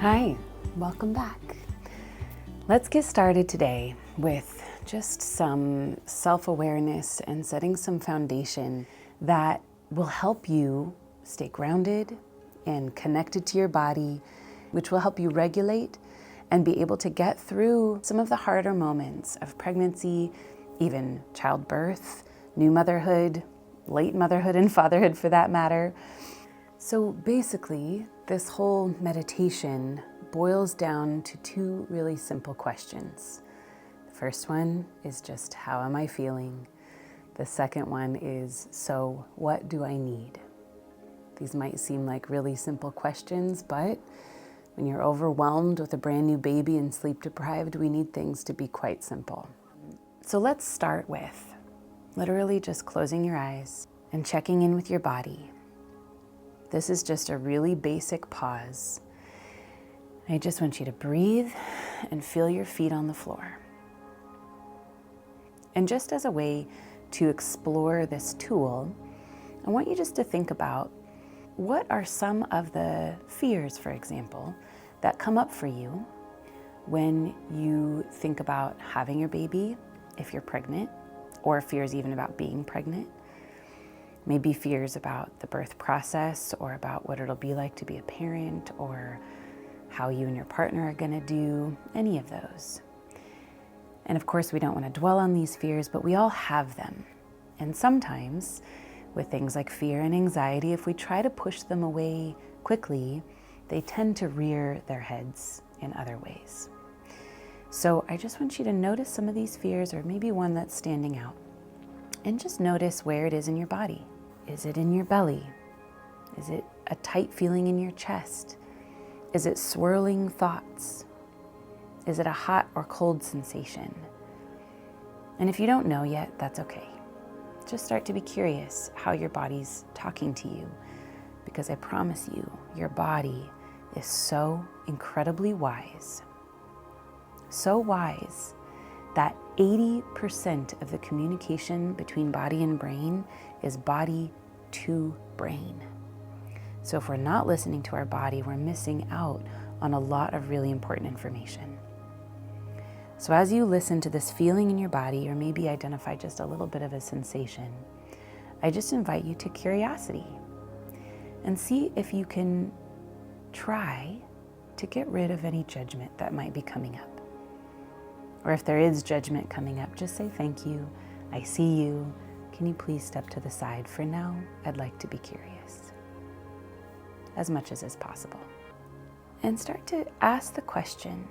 Hi, welcome back. Let's get started today with just some self-awareness and setting some foundation that will help you stay grounded and connected to your body, which will help you regulate and be able to get through some of the harder moments of pregnancy, even childbirth, new motherhood, late motherhood and fatherhood for that matter. So basically, this whole meditation boils down to two really simple questions. The first one is just, how am I feeling? The second one is, so what do I need? These might seem like really simple questions, but when you're overwhelmed with a brand new baby and sleep deprived, we need things to be quite simple. So let's start with literally just closing your eyes and checking in with your body. This is just a really basic pause. I just want you to breathe and feel your feet on the floor. And just as a way to explore this tool, I want you just to think about what are some of the fears, for example, that come up for you when you think about having your baby, if you're pregnant, or fears even about being pregnant. Maybe fears about the birth process or about what it'll be like to be a parent or how you and your partner are gonna do, any of those. And of course, we don't wanna dwell on these fears, but we all have them. And sometimes with things like fear and anxiety, if we try to push them away quickly, they tend to rear their heads in other ways. So I just want you to notice some of these fears, or maybe one that's standing out, and just notice where it is in your body. Is it in your belly? Is it a tight feeling in your chest? Is it swirling thoughts? Is it a hot or cold sensation? And if you don't know yet, that's okay. Just start to be curious how your body's talking to you, because I promise you, your body is so incredibly wise. So wise that 80% of the communication between body and brain is body to brain. So if we're not listening to our body, we're missing out on a lot of really important information. So as you listen to this feeling in your body, or maybe identify just a little bit of a sensation, I just invite you to curiosity and see if you can try to get rid of any judgment that might be coming up. Or if there is judgment coming up, just say, thank you, I see you. Can you please step to the side? For now, I'd like to be curious, as much as is possible. And start to ask the question,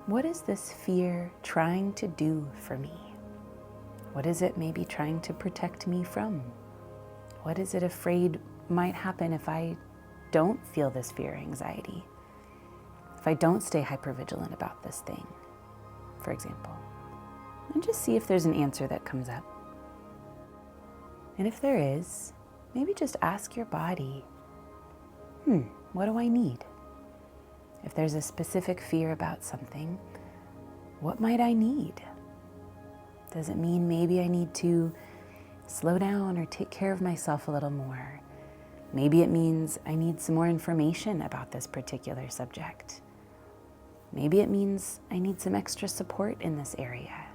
what is this fear trying to do for me? What is it maybe trying to protect me from? What is it afraid might happen if I don't feel this fear or anxiety? If I don't stay hypervigilant about this thing, for example, and just see if there's an answer that comes up. And if there is, maybe just ask your body, what do I need? If there's a specific fear about something, what might I need? Does it mean maybe I need to slow down or take care of myself a little more? Maybe it means I need some more information about this particular subject. Maybe it means I need some extra support in this area.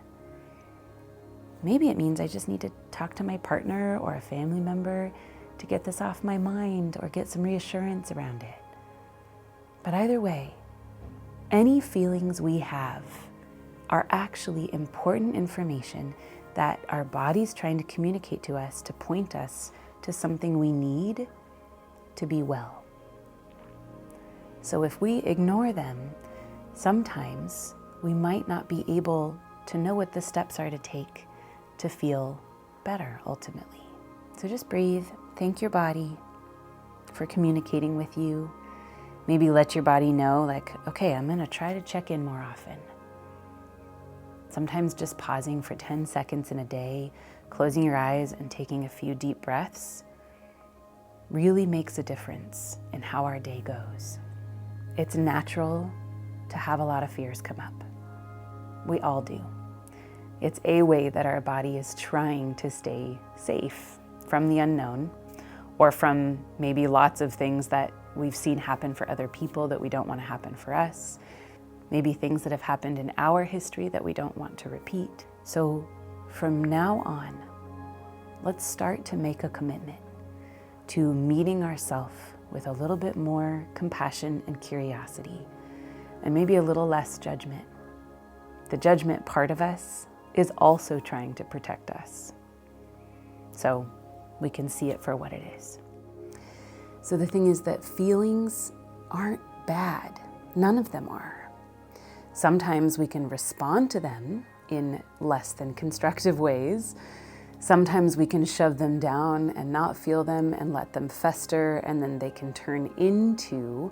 Maybe it means I just need to talk to my partner or a family member to get this off my mind or get some reassurance around it. But either way, any feelings we have are actually important information that our body's trying to communicate to us to point us to something we need to be well. So if we ignore them, sometimes we might not be able to know what the steps are to take to feel better ultimately. So just breathe, thank your body for communicating with you. Maybe let your body know, like, okay, I'm gonna try to check in more often. Sometimes just pausing for 10 seconds in a day, closing your eyes and taking a few deep breaths really makes a difference in how our day goes. It's natural to have a lot of fears come up. We all do. It's a way that our body is trying to stay safe from the unknown, or from maybe lots of things that we've seen happen for other people that we don't want to happen for us. Maybe things that have happened in our history that we don't want to repeat. So from now on, let's start to make a commitment to meeting ourselves with a little bit more compassion and curiosity, and maybe a little less judgment. The judgment part of us is also trying to protect us, so we can see it for what it is. So the thing is that feelings aren't bad. None of them are. Sometimes we can respond to them in less than constructive ways. Sometimes we can shove them down and not feel them and let them fester, and then they can turn into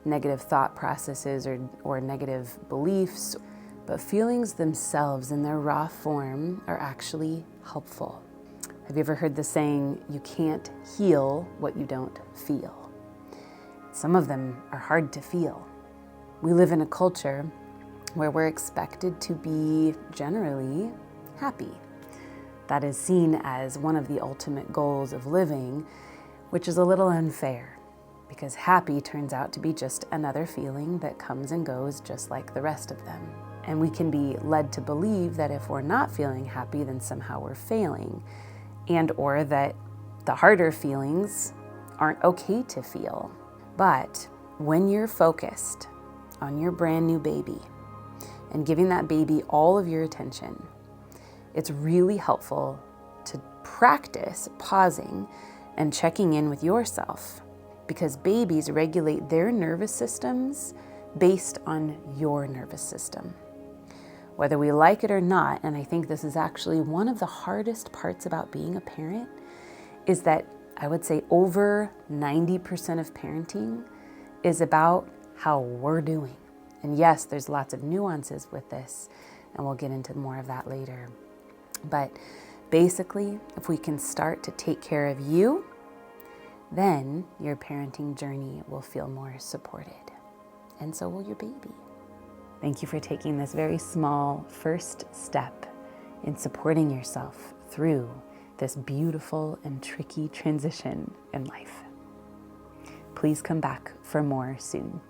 negative thought processes or negative beliefs. But feelings themselves in their raw form are actually helpful. Have you ever heard the saying, you can't heal what you don't feel? Some of them are hard to feel. We live in a culture where we're expected to be generally happy. That is seen as one of the ultimate goals of living, which is a little unfair because happy turns out to be just another feeling that comes and goes just like the rest of them. And we can be led to believe that if we're not feeling happy, then somehow we're failing, and or that the harder feelings aren't okay to feel. But when you're focused on your brand new baby and giving that baby all of your attention, it's really helpful to practice pausing and checking in with yourself, because babies regulate their nervous systems based on your nervous system. Whether we like it or not, and I think this is actually one of the hardest parts about being a parent, is that I would say over 90% of parenting is about how we're doing. And yes, there's lots of nuances with this, and we'll get into more of that later. But basically, if we can start to take care of you, then your parenting journey will feel more supported. And so will your baby. Thank you for taking this very small first step in supporting yourself through this beautiful and tricky transition in life. Please come back for more soon.